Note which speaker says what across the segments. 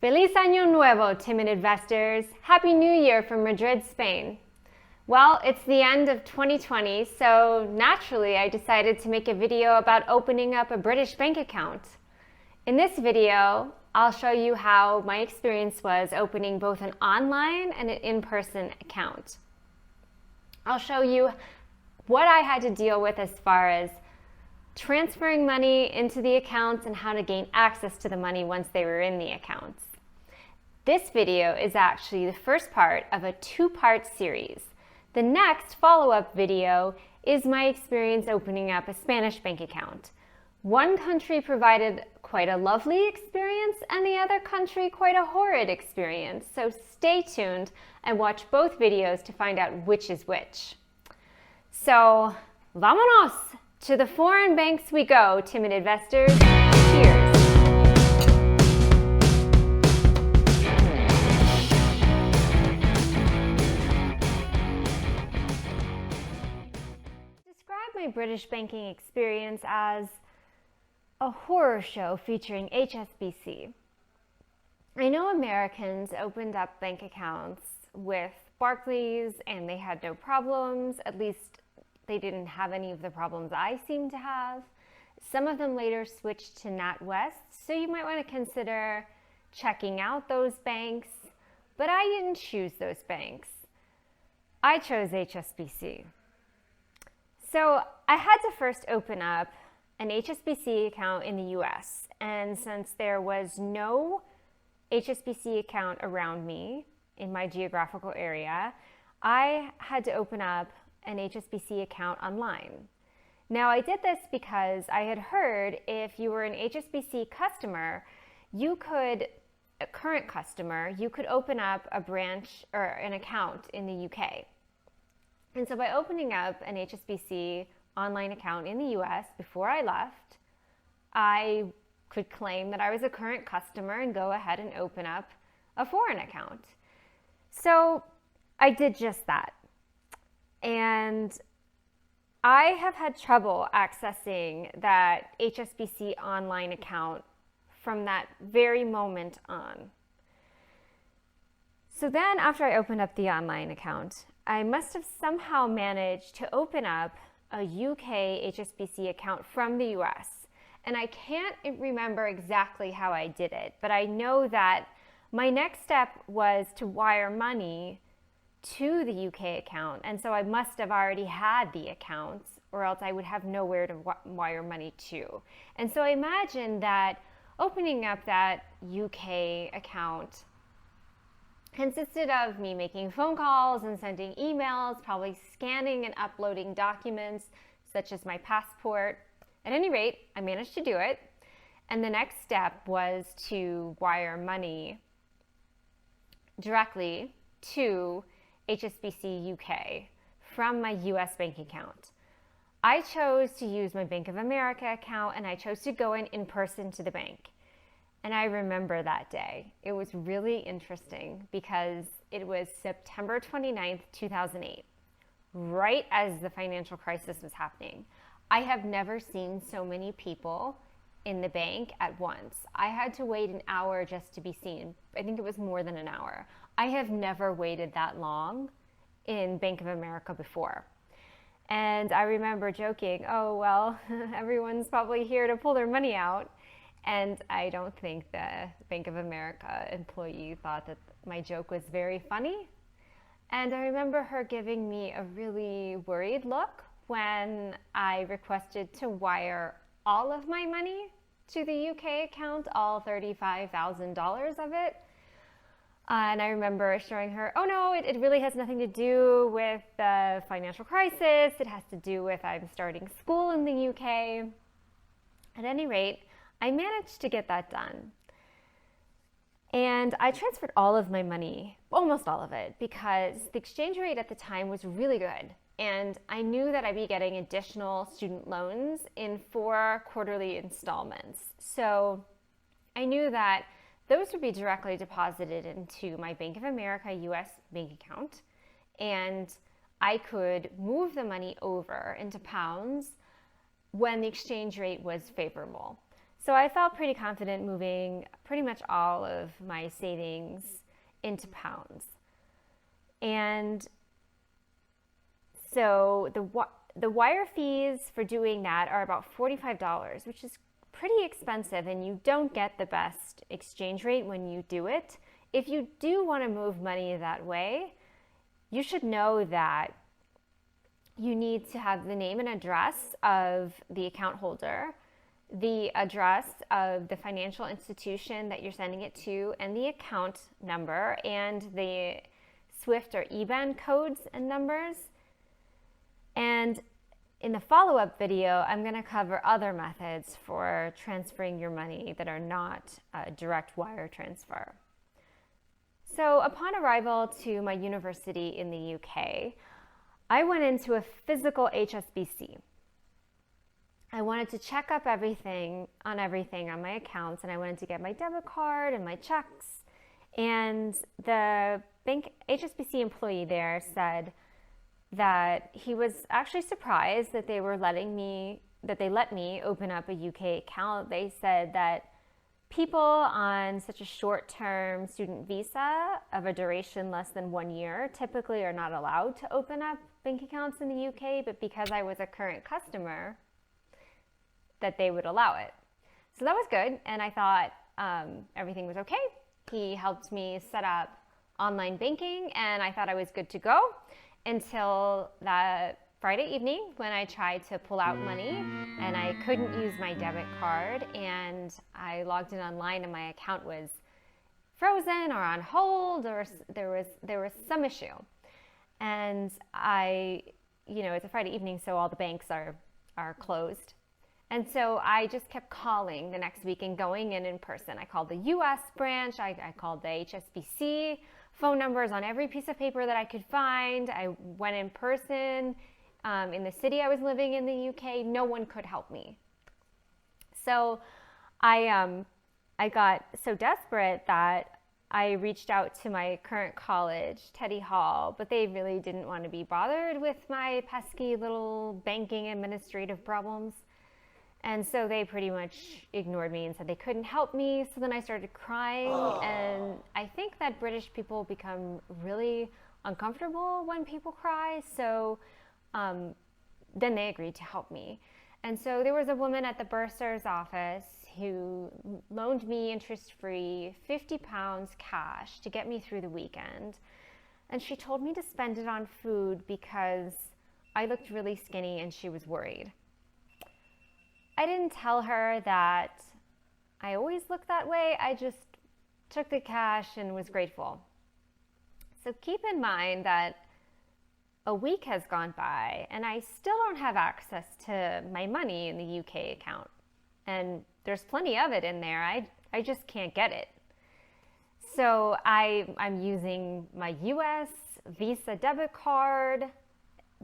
Speaker 1: Feliz Año Nuevo, timid investors. Happy New Year from Madrid, Spain. Well, it's the end of 2020, so naturally I decided to make a video about opening up a British bank account. In this video, I'll show you how my experience was opening both an online and an in-person account. I'll show you what I had to deal with as far as transferring money into the accounts and how to gain access to the money once they were in the accounts. This video is actually the first part of a two-part series. The next follow-up video is my experience opening up a Spanish bank account. One country provided quite a lovely experience and the other country quite a horrid experience. So stay tuned and watch both videos to find out which is which. So, vámonos! To the foreign banks we go, timid investors. Cheers! My British banking experience as a horror show featuring HSBC. I know Americans opened up bank accounts with Barclays and they had no problems. At least they didn't have any of the problems I seem to have. Some of them later switched to NatWest, so you might want to consider checking out those banks, but I didn't choose those banks. I chose HSBC. So I had to first open up an HSBC account in the US, and since there was no HSBC account around me in my geographical area, I had to open up an HSBC account online. Now I did this because I had heard if you were an HSBC customer, a current customer, you could open up a branch or an account in the UK. And so by opening up an HSBC online account in the US before I left, I could claim that I was a current customer and go ahead and open up a foreign account. So I did just that. And I have had trouble accessing that HSBC online account from that very moment on. So then after I opened up the online account, I must have somehow managed to open up a UK HSBC account from the US. And I can't remember exactly how I did it, but I know that my next step was to wire money to the UK account. And so I must have already had the accounts, or else I would have nowhere to wire money to. And so I imagine that opening up that UK account consisted of me making phone calls and sending emails, probably scanning and uploading documents such as my passport. At any rate, I managed to do it. And the next step was to wire money directly to HSBC UK from my US bank account. I chose to use my Bank of America account and I chose to go in person to the bank. And I remember that day. It was really interesting because it was September 29th, 2008, right as the financial crisis was happening. I have never seen so many people in the bank at once. I had to wait an hour just to be seen. I think it was more than an hour. I have never waited that long in Bank of America before. And I remember joking, oh, well, everyone's probably here to pull their money out. And I don't think the Bank of America employee thought that my joke was very funny. And I remember her giving me a really worried look when I requested to wire all of my money to the UK account, all $35,000 of it. And I remember assuring her, oh no, it really has nothing to do with the financial crisis. It has to do with I'm starting school in the UK. At any rate, I managed to get that done. And I transferred all of my money, almost all of it, because the exchange rate at the time was really good. And I knew that I'd be getting additional student loans in 4 quarterly installments. So I knew that those would be directly deposited into my Bank of America US bank account. And I could move the money over into pounds when the exchange rate was favorable. So I felt pretty confident moving pretty much all of my savings into pounds. And so the wire fees for doing that are about $45, which is pretty expensive, and you don't get the best exchange rate when you do it. If you do want to move money that way, you should know that you need to have the name and address of the account holder, the address of the financial institution that you're sending it to, and the account number, and the SWIFT or IBAN codes and numbers. And in the follow-up video, I'm going to cover other methods for transferring your money that are not a direct wire transfer. So upon arrival to my university in the UK, I went into a physical HSBC. I wanted to check up everything on my accounts, and I wanted to get my debit card and my checks. And the bank HSBC employee there said that he was actually surprised that they let me open up a UK account. They said that people on such a short-term student visa of a duration less than 1 year typically are not allowed to open up bank accounts in the UK, but because I was a current customer, that they would allow it. So that was good, and I thought everything was okay. He helped me set up online banking, and I thought I was good to go until that Friday evening when I tried to pull out money and I couldn't use my debit card, and I logged in online and my account was frozen or on hold, or there was some issue. And it's a Friday evening, so all the banks are closed. And so I just kept calling the next week and going in person. I called the US branch, I called the HSBC phone numbers on every piece of paper that I could find. I went in person in the city I was living in the UK. No one could help me. So I got so desperate that I reached out to my current college, Teddy Hall, but they really didn't want to be bothered with my pesky little banking administrative problems. And so they pretty much ignored me and said they couldn't help me. So then I started crying. And I think that British people become really uncomfortable when people cry. So then they agreed to help me. And so there was a woman at the bursar's office who loaned me interest-free £50 cash to get me through the weekend. And she told me to spend it on food because I looked really skinny and she was worried. I didn't tell her that I always look that way. I just took the cash and was grateful. So keep in mind that a week has gone by and I still don't have access to my money in the UK account. And there's plenty of it in there. I just can't get it. So I'm using my US Visa debit card,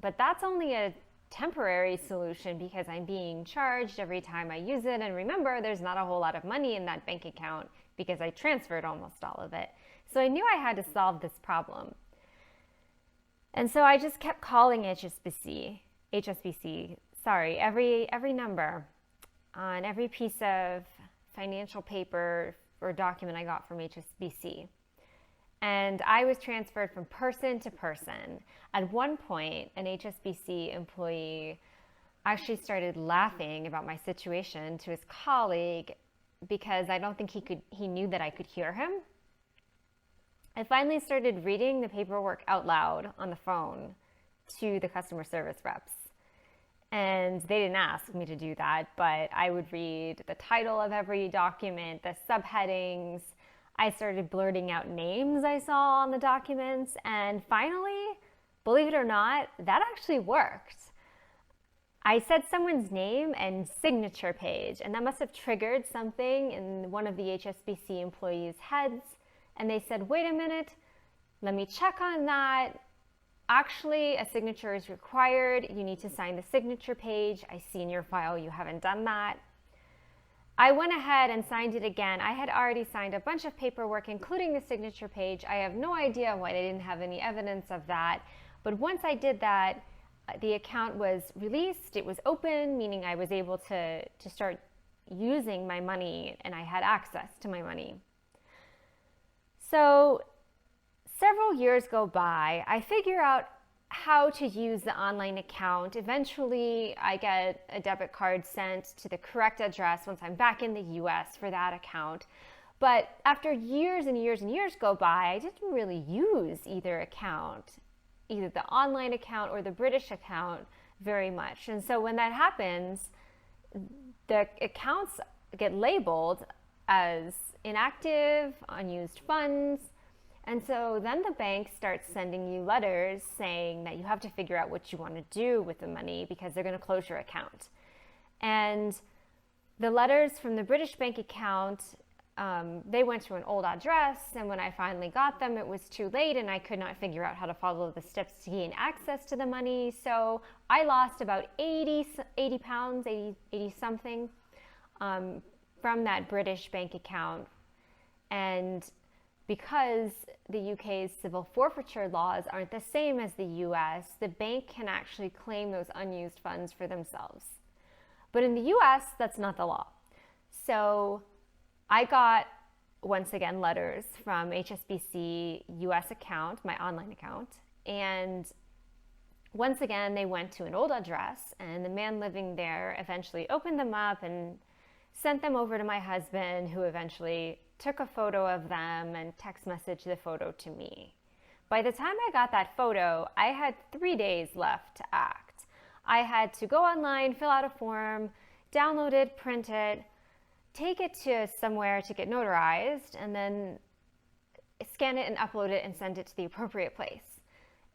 Speaker 1: but that's only a temporary solution because I'm being charged every time I use it. And remember, there's not a whole lot of money in that bank account because I transferred almost all of it. So I knew I had to solve this problem. And so I just kept calling HSBC, every number on every piece of financial paper or document I got from HSBC. And I was transferred from person to person. At one point, an HSBC employee actually started laughing about my situation to his colleague because I don't think he knew that I could hear him. I finally started reading the paperwork out loud on the phone to the customer service reps. And they didn't ask me to do that, but I would read the title of every document, the subheadings. I started blurting out names I saw on the documents. And finally, believe it or not, that actually worked. I said someone's name and signature page, and that must have triggered something in one of the HSBC employees' heads. And they said, wait a minute, let me check on that. Actually, a signature is required. You need to sign the signature page. I see in your file you haven't done that. I went ahead and signed it again. I had already signed a bunch of paperwork, including the signature page. I have no idea why they didn't have any evidence of that. But once I did that, the account was released. It was open, meaning I was able to start using my money and I had access to my money. So several years go by. I figure out how to use the online account. Eventually, I get a debit card sent to the correct address once I'm back in the US for that account. But after years and years and years go by, I didn't really use either account, either the online account or the British account, very much. And so when that happens, the accounts get labeled as inactive, unused funds. And so then the bank starts sending you letters saying that you have to figure out what you want to do with the money because they're going to close your account. And the letters from the British bank account, they went to an old address, and when I finally got them, it was too late and I could not figure out how to follow the steps to gain access to the money. So I lost about 80 pounds, 80 something from that British bank account. And because the UK's civil forfeiture laws aren't the same as the US, the bank can actually claim those unused funds for themselves. But in the US, that's not the law. So I got, once again, letters from HSBC US account, my online account, and once again, they went to an old address, and the man living there eventually opened them up and sent them over to my husband, who eventually took a photo of them and text messaged the photo to me. By the time I got that photo, I had 3 days left to act. I had to go online, fill out a form, download it, print it, take it to somewhere to get notarized, and then scan it and upload it and send it to the appropriate place.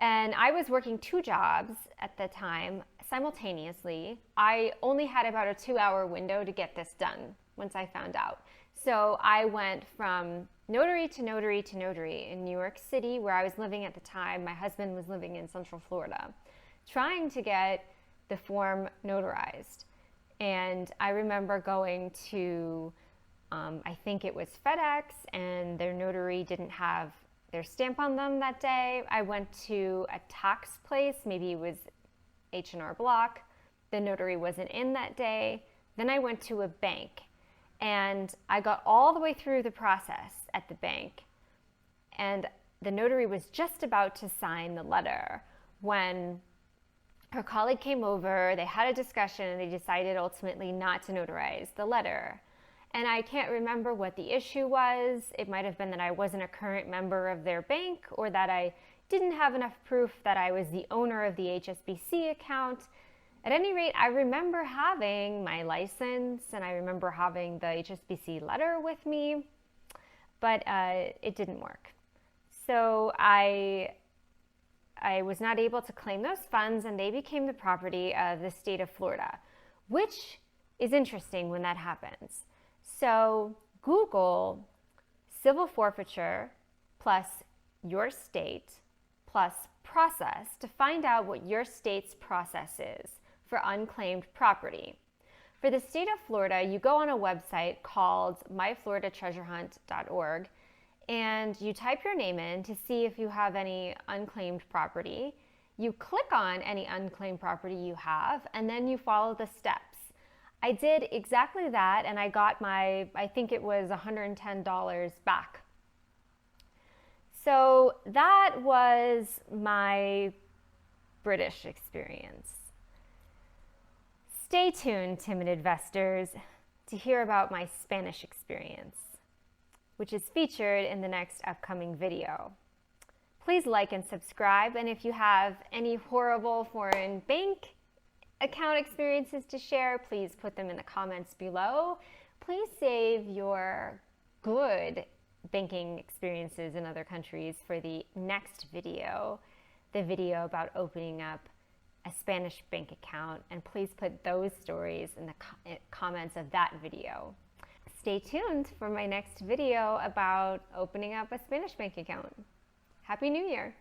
Speaker 1: And I was working 2 jobs at the time simultaneously. I only had about a 2-hour window to get this done once I found out. So I went from notary to notary to notary in New York City, where I was living at the time. My husband was living in Central Florida, trying to get the form notarized. And I remember going to, I think it was FedEx, and their notary didn't have their stamp on them that day. I went to a tax place, maybe it was H&R Block. The notary wasn't in that day. Then I went to a bank, and I got all the way through the process at the bank, and the notary was just about to sign the letter when her colleague came over. They had a discussion, and they decided ultimately not to notarize the letter. And I can't remember what the issue was. It might have been that I wasn't a current member of their bank, or that I didn't have enough proof that I was the owner of the HSBC account. At any rate, I remember having my license, and I remember having the HSBC letter with me, but it didn't work. So I was not able to claim those funds, and they became the property of the state of Florida, which is interesting when that happens. So Google civil forfeiture plus your state plus process to find out what your state's process is for unclaimed property. For the state of Florida, you go on a website called myfloриdatreasurehunt.org, and you type your name in to see if you have any unclaimed property. You click on any unclaimed property you have, and then you follow the steps. I did exactly that, and I got my, I think it was $110 back. So that was my British experience. Stay tuned, timid investors, to hear about my Spanish experience, which is featured in the next upcoming video. Please like and subscribe, and if you have any horrible foreign bank account experiences to share, please put them in the comments below. Please save your good banking experiences in other countries for the next video, the video about opening up a Spanish bank account, and please put those stories in the comments of that video. Stay tuned for my next video about opening up a Spanish bank account. Happy New Year!